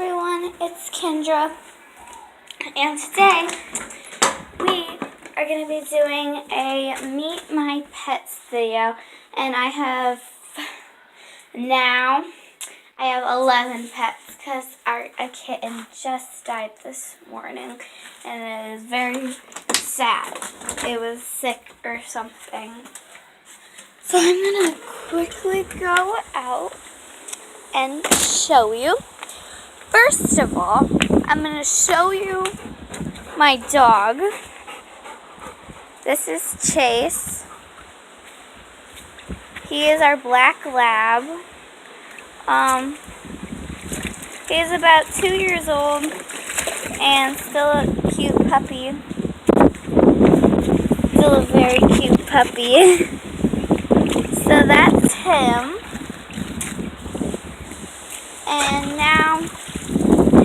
everyone, it's Kendra, and today we are going to be doing a Meet My Pets video, and I have 11 pets because a kitten just died this morning, and it is very sad. It was sick or something. So I'm going to quickly go out and show you. First of all, I'm going to show you my dog. This is Chase. He is our black lab. He's about 2 years old and still a cute puppy. Still a very cute puppy. So that's him. And now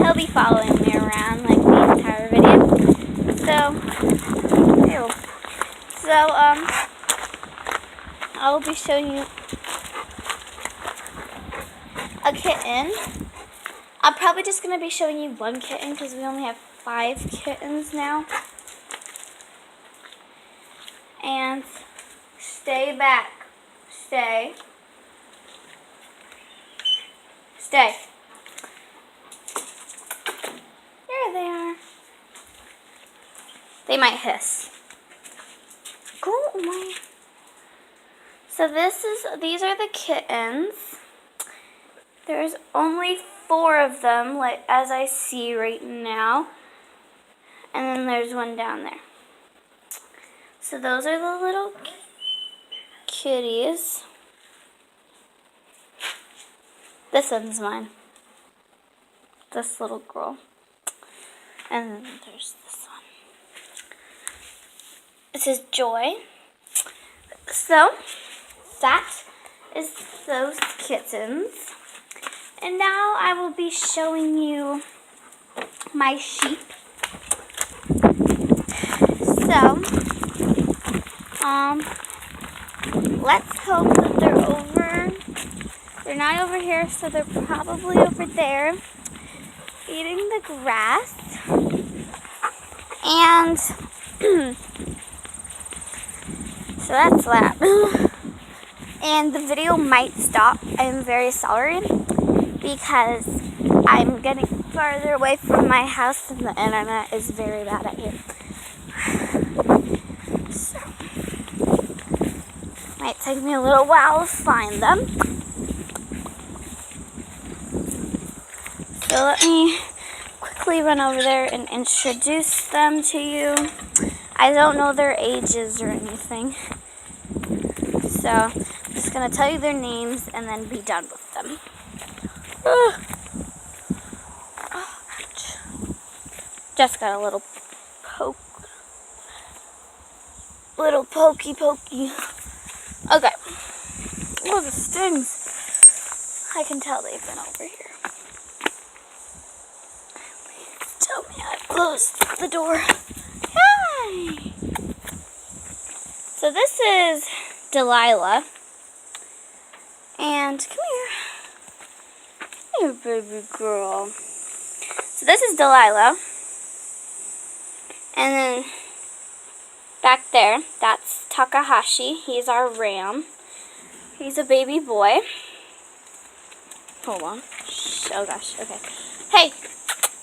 he'll be following me around like the entire video. So I'll be showing you a kitten. I'm probably just going to be showing you one kitten because we only have 5 kittens now. And stay back. Stay. Stay. There they are. They might hiss. Go away. So these are the kittens. There's only 4 of them, like as I see right now. And then there's one down there. So those are the little kitties. This one's mine. This little girl. And then there's this one. It says Joy. So that is those kittens. And now I will be showing you my sheep. So, let's hope that they're not over here, so they're probably over there eating the grass. And so that's that. And the video might stop. I am very sorry because I'm getting farther away from my house and the internet is very bad out here. So, might take me a little while to find them. So let me quickly run over there and introduce them to you. I don't know their ages or anything. So I'm just going to tell you their names and then be done with them. Oh, ouch. Just got a little poke. Little pokey. Okay. Oh, the stings. I can tell they've been over here. Tell me I closed the door. Hi! So this is Delilah. And come here. Here, baby girl. So this is Delilah. And then back there, that's Takahashi. He's our ram. He's a baby boy. Hold on. Oh gosh, okay. Hey,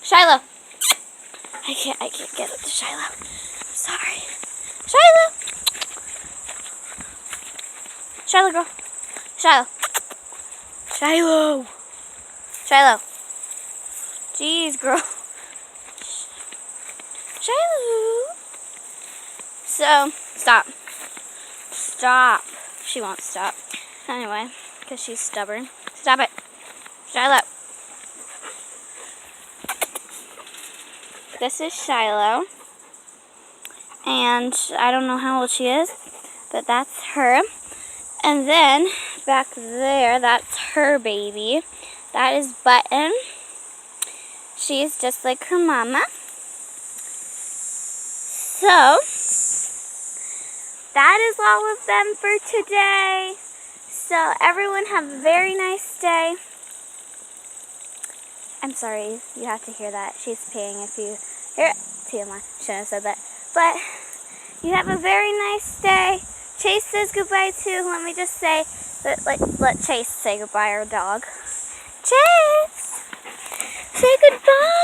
Shiloh. I can't get up to Shiloh. I'm sorry. Shiloh! Shiloh, girl. Shiloh. Jeez, girl. Shiloh. So, stop. She won't stop. Anyway, because she's stubborn. Stop it. Shiloh. This is Shiloh. And I don't know how old she is, but that's her. And then back there, that's her baby. That is Button. She's just like her mama. So, that is all of them for today. So, everyone have a very nice day. I'm sorry, you have to hear that. She's peeing if you hear it. TMI, shouldn't have said that. But you have a very nice day. Chase says goodbye too. Let me just say, let Chase say goodbye, our dog. Chase! Say goodbye!